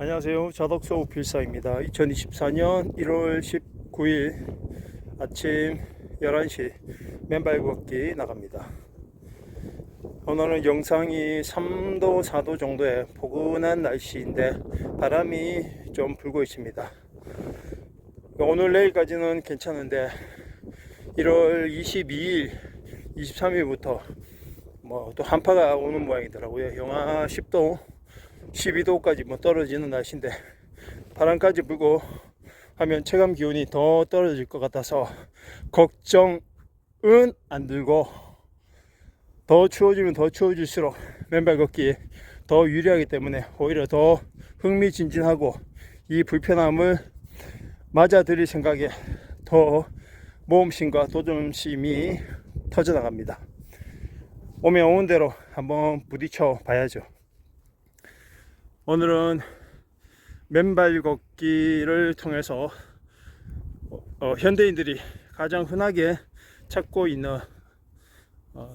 안녕하세요. 자덕서 필사입니다. 2024년 1월 19일 아침 11시 맨발 걷기 나갑니다. 오늘은 영상이 3도 4도 정도의 포근한 날씨인데 바람이 좀 불고 있습니다. 오늘 내일까지는 괜찮은데 1월 22일 23일부터 또 한파가 오는 모양이더라고요. 영하 10도 12도까지 떨어지는 날씨인데 바람까지 불고 하면 체감 기온이 더 떨어질 것 같아서 걱정은 안 들고, 더 추워지면 더 추워질수록 맨발 걷기에 더 유리하기 때문에 오히려 더 흥미진진하고 이 불편함을 맞아들일 생각에 더 모험심과 도전심이 터져나갑니다. 오면 오는 대로 한번 부딪혀 봐야죠. 오늘은 맨발 걷기를 통해서 현대인들이 가장 흔하게 찾고 있는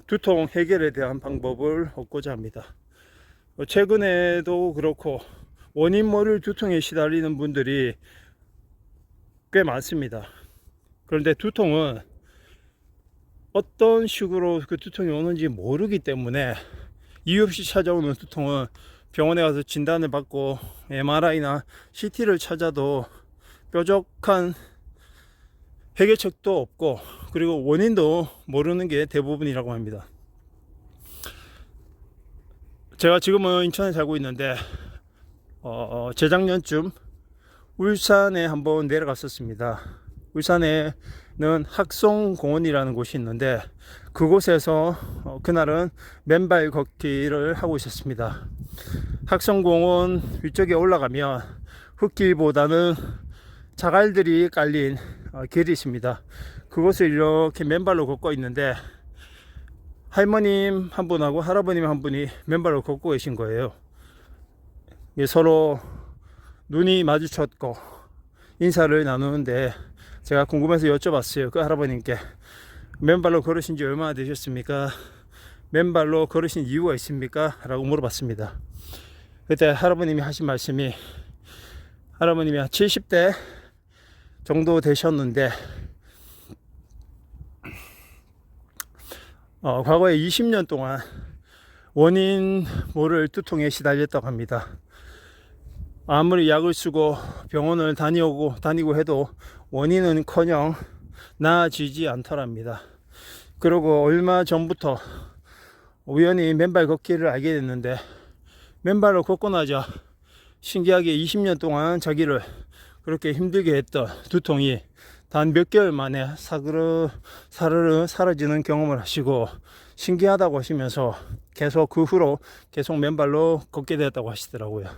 두통 해결에 대한 방법을 얻고자 합니다. 최근에도 그렇고 원인 모를 두통에 시달리는 분들이 꽤 많습니다. 그런데 두통은 어떤 식으로 그 두통이 오는지 모르기 때문에 이유 없이 찾아오는 두통은 병원에 가서 진단을 받고 MRI나 CT를 찾아도 뾰족한 해결책도 없고, 그리고 원인도 모르는 게 대부분이라고 합니다. 제가 지금은 인천에 살고 있는데 재작년쯤 울산에 한번 내려갔었습니다. 울산에는 학송공원이라는 곳이 있는데 그곳에서 그날은 맨발 걷기를 하고 있었습니다. 학송공원 위쪽에 올라가면 흙길보다는 자갈들이 깔린 길이 있습니다. 그곳을 이렇게 맨발로 걷고 있는데 할머님 한 분하고 할아버님 한 분이 맨발로 걷고 계신 거예요. 서로 눈이 마주쳤고 인사를 나누는데 제가 궁금해서 여쭤봤어요. 그 할아버님께 맨발로 걸으신 지 얼마나 되셨습니까? 맨발로 걸으신 이유가 있습니까? 라고 물어봤습니다. 그때 할아버님이 하신 말씀이, 할아버님이 70대 정도 되셨는데 과거에 20년 동안 원인 모를 두통에 시달렸다고 합니다. 아무리 약을 쓰고 병원을 다니고 해도 원인은커녕 나아지지 않더랍니다. 그리고 얼마 전부터 우연히 맨발 걷기를 알게 됐는데 맨발로 걷고 나자 신기하게 20년 동안 자기를 그렇게 힘들게 했던 두통이 단 몇 개월 만에 사르르 사라지는 경험을 하시고 신기하다고 하시면서 그 후로 계속 맨발로 걷게 되었다고 하시더라고요.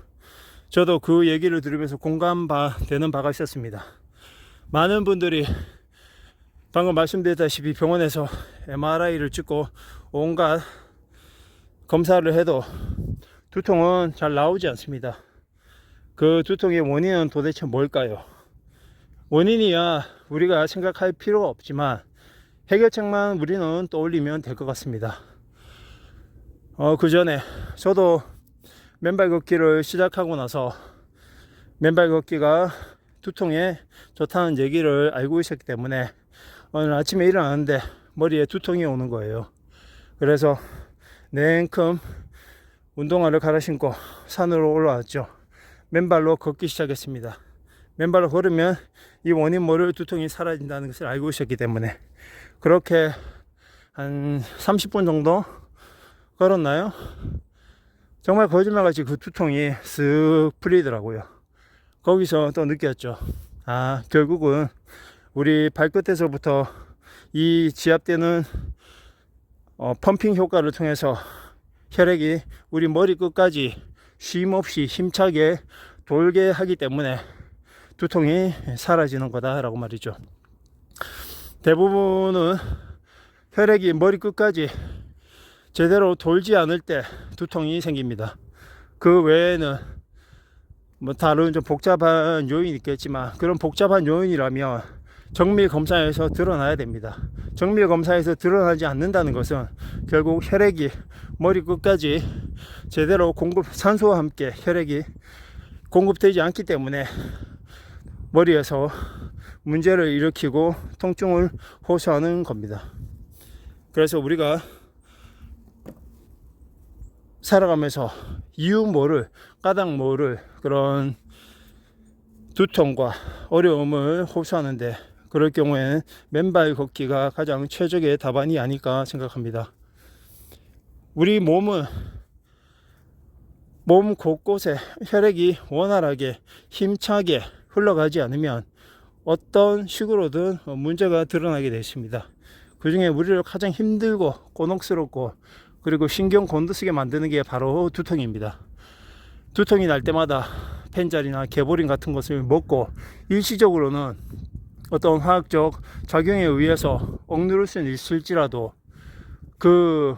저도 그 얘기를 들으면서 공감되는 바가 있었습니다. 많은 분들이 방금 말씀드렸다시피 병원에서 MRI를 찍고 온갖 검사를 해도 두통은 잘 나오지 않습니다. 그 두통의 원인은 도대체 뭘까요? 원인이야 우리가 생각할 필요가 없지만 해결책만 우리는 떠올리면 될 것 같습니다. 그 전에 저도 맨발 걷기를 시작하고 나서 맨발 걷기가 두통에 좋다는 얘기를 알고 있었기 때문에 오늘 아침에 일어나는데 머리에 두통이 오는 거예요. 그래서 냉큼 운동화를 갈아 신고 산으로 올라왔죠. 맨발로 걷기 시작했습니다. 맨발로 걸으면 이 원인 모를 두통이 사라진다는 것을 알고 있었기 때문에 그렇게 한 30분 정도 걸었나요? 정말 거짓말같이 그 두통이 쓱 풀리더라고요. 거기서 또 느꼈죠. 결국은 우리 발끝에서부터 이 지압되는 펌핑 효과를 통해서 혈액이 우리 머리 끝까지 쉼없이 힘차게 돌게 하기 때문에 두통이 사라지는 거다라고 말이죠. 대부분은 혈액이 머리 끝까지 제대로 돌지 않을 때 두통이 생깁니다. 그 외에는 다른 좀 복잡한 요인이 있겠지만 그런 복잡한 요인이라면 정밀 검사에서 드러나야 됩니다. 정밀 검사에서 드러나지 않는다는 것은 결국 혈액이 머리 끝까지 제대로 산소와 함께 혈액이 공급되지 않기 때문에 머리에서 문제를 일으키고 통증을 호소하는 겁니다. 그래서 우리가 살아가면서 이유 모를 까닭 모를 그런 두통과 어려움을 호소하는데, 그럴 경우에는 맨발 걷기가 가장 최적의 답안이 아닐까 생각합니다. 우리 몸 곳곳에 혈액이 원활하게 힘차게 흘러가지 않으면 어떤 식으로든 문제가 드러나게 되어 있습니다. 그 중에 우리를 가장 힘들고 곤혹스럽고 그리고 신경 곤두서게 만드는 게 바로 두통입니다. 두통이 날 때마다 펜잘이나 개보린 같은 것을 먹고 일시적으로는 어떤 화학적 작용에 의해서 억누를 수는 있을지라도 그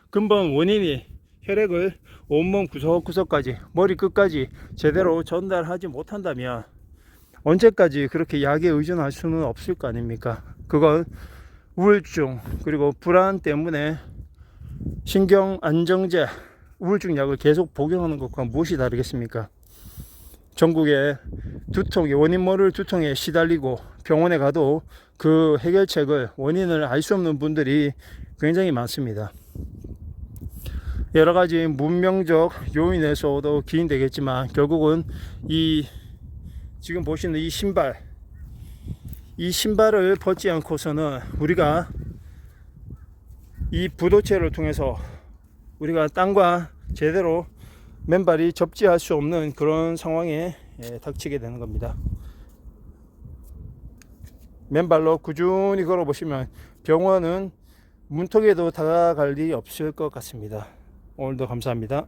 근본 원인이 혈액을 온몸 구석구석까지 머리 끝까지 제대로 전달하지 못한다면 언제까지 그렇게 약에 의존할 수는 없을 거 아닙니까? 그건 우울증 그리고 불안 때문에 신경 안정제 우울증 약을 계속 복용하는 것과 무엇이 다르겠습니까? 전국에 두통에 원인 모를 두통에 시달리고 병원에 가도 그 해결책을 원인을 알 수 없는 분들이 굉장히 많습니다. 여러 가지 문명적 요인에서도 기인되겠지만 결국은 이 지금 보시는 이 신발을 벗지 않고서는 우리가 이 부도체를 통해서 우리가 땅과 제대로 맨발이 접지할 수 없는 그런 상황에 닥치게 되는 겁니다. 맨발로 꾸준히 걸어 보시면 병원은 문턱에도 다가갈 일이 없을 것 같습니다. 오늘도 감사합니다.